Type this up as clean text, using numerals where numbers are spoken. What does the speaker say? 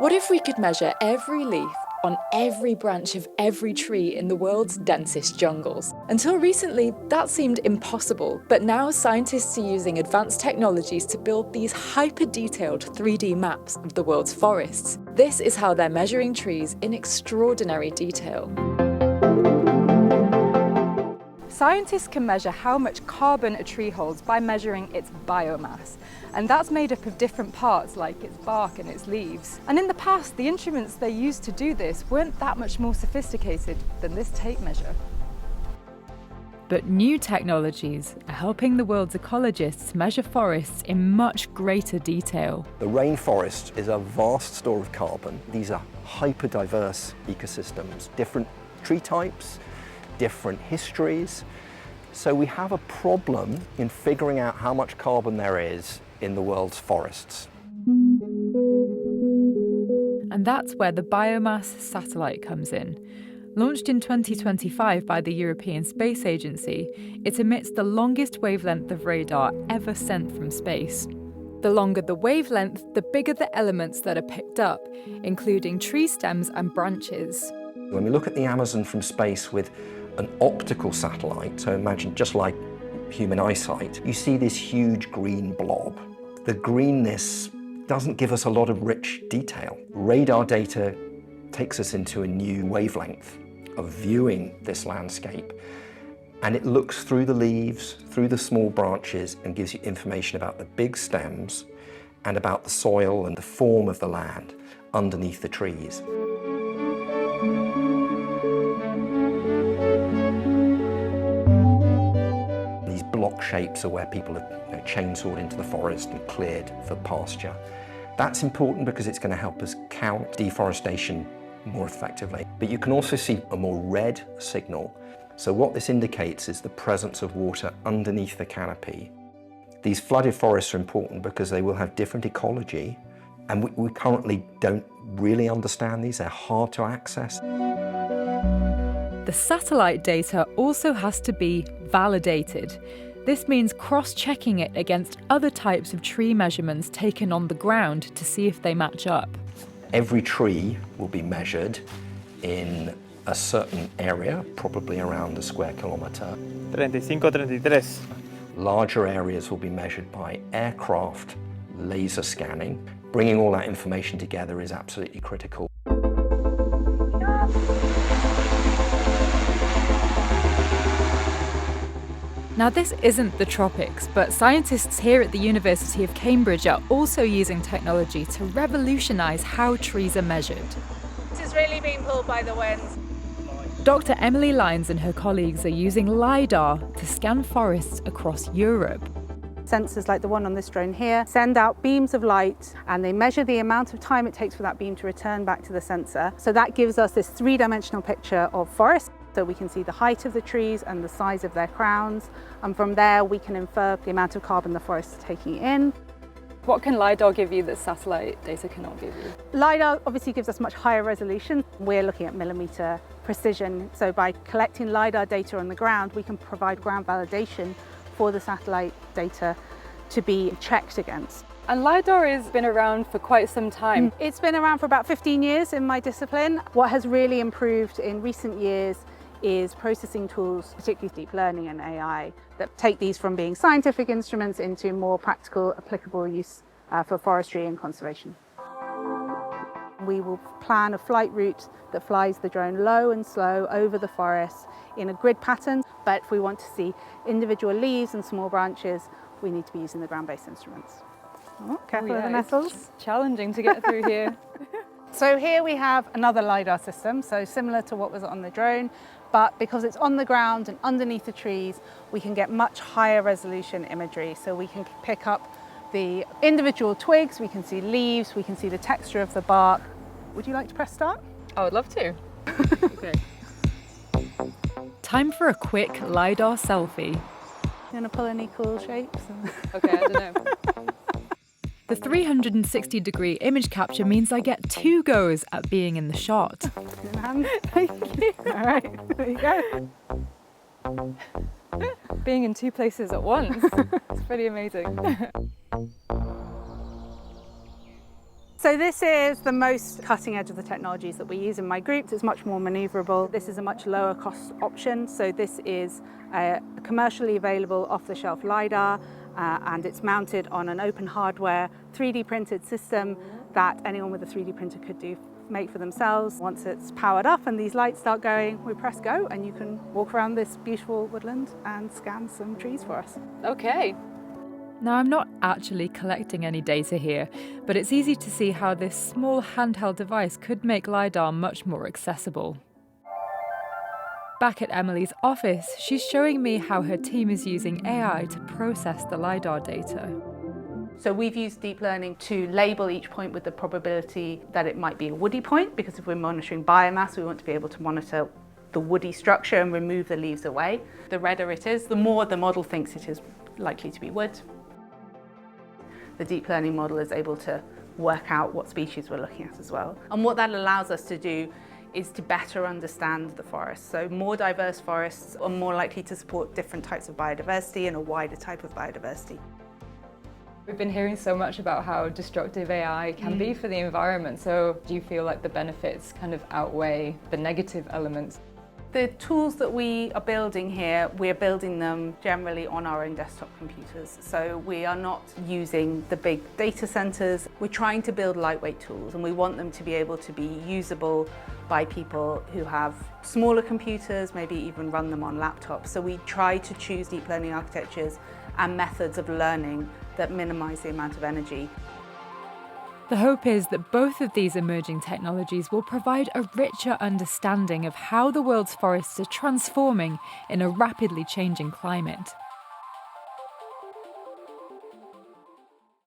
What if we could measure every leaf on every branch of every tree in the world's densest jungles? Until recently, that seemed impossible, but now scientists are using advanced technologies to build these hyper-detailed 3D maps of the world's forests. This is how they're measuring trees in extraordinary detail. Scientists can measure how much carbon a tree holds by measuring its biomass, and that's made up of different parts like its bark and its leaves. And in the past, the instruments they used to do this weren't that much more sophisticated than this tape measure. But new technologies are helping the world's ecologists measure forests in much greater detail. The rainforest is a vast store of carbon. These are hyper-diverse ecosystems, different tree types, different histories. So we have a problem in figuring out how much carbon there is in the world's forests. And that's where the Biomass satellite comes in. Launched in 2025 by the European Space Agency, it emits the longest wavelength of radar ever sent from space. The longer the wavelength, the bigger the elements that are picked up, including tree stems and branches. When we look at the Amazon from space with an optical satellite, so imagine just like human eyesight, you see this huge green blob. The greenness doesn't give us a lot of rich detail. Radar data takes us into a new wavelength of viewing this landscape, and it looks through the leaves, through the small branches, and gives you information about the big stems and about the soil and the form of the land underneath the trees. Block shapes are where people have chainsawed into the forest and cleared for pasture. That's important because it's going to help us count deforestation more effectively. But you can also see a more red signal. So what this indicates is the presence of water underneath the canopy. These flooded forests are important because they will have different ecology, and we currently don't really understand these. They're hard to access. The satellite data also has to be validated. This means cross-checking it against other types of tree measurements taken on the ground to see if they match up. Every tree will be measured in a certain area, probably around a square kilometre. 35-33. Larger areas will be measured by aircraft laser scanning. Bringing all that information together is absolutely critical. Now, this isn't the tropics, but scientists here at the University of Cambridge are also using technology to revolutionise how trees are measured. This is really being pulled by the wind. Dr. Emily Lyons and her colleagues are using LiDAR to scan forests across Europe. Sensors like the one on this drone here send out beams of light, and they measure the amount of time it takes for that beam to return back to the sensor. So that gives us this three-dimensional picture of forest. So we can see the height of the trees and the size of their crowns, and from there we can infer the amount of carbon the forest is taking in. What can LiDAR give you that satellite data cannot give you? LiDAR obviously gives us much higher resolution. We're looking at millimetre precision, so by collecting LiDAR data on the ground, we can provide ground validation for the satellite data to be checked against. And LiDAR has been around for quite some time. It's been around for about 15 years in my discipline. What has really improved in recent years is processing tools, particularly deep learning and AI, that take these from being scientific instruments into more practical, applicable use for forestry and conservation. We will plan a flight route that flies the drone low and slow over the forest in a grid pattern, but if we want to see individual leaves and small branches, we need to be using the ground-based instruments. Oh, careful of the nettles. It's challenging to get through here. So here we have another LiDAR system, so similar to what was on the drone, but because it's on the ground and underneath the trees, we can get much higher resolution imagery. So we can pick up the individual twigs, we can see leaves, we can see the texture of the bark. Would you like to press start? I would love to. Okay. Time for a quick LiDAR selfie. You want to pull any cool shapes? Okay, I don't know. The 360-degree image capture means I get 2 goes at being in the shot. Thank you. All right, there you go. Being in 2 places at once. It's pretty amazing. So this is the most cutting edge of the technologies that we use in my group. It's much more maneuverable. This is a much lower cost option. So this is a commercially available off-the-shelf LiDAR, and it's mounted on an open hardware 3D printed system that anyone with a 3D printer could make for themselves. Once it's powered up and these lights start going, we press go and you can walk around this beautiful woodland and scan some trees for us. Okay. Now, I'm not actually collecting any data here, but it's easy to see how this small handheld device could make LiDAR much more accessible. Back at Emily's office, she's showing me how her team is using AI to process the LiDAR data. So we've used deep learning to label each point with the probability that it might be a woody point, because if we're monitoring biomass, we want to be able to monitor the woody structure and remove the leaves away. The redder it is, the more the model thinks it is likely to be wood. The deep learning model is able to work out what species we're looking at as well. And what that allows us to do is to better understand the forest. So more diverse forests are more likely to support different types of biodiversity and a wider type of biodiversity. We've been hearing so much about how destructive AI can be for the environment. So do you feel like the benefits kind of outweigh the negative elements? The tools that we are building here, we're building them generally on our own desktop computers. So we are not using the big data centers. We're trying to build lightweight tools, and we want them to be able to be usable by people who have smaller computers, maybe even run them on laptops. So we try to choose deep learning architectures and methods of learning that minimize the amount of energy. The hope is that both of these emerging technologies will provide a richer understanding of how the world's forests are transforming in a rapidly changing climate.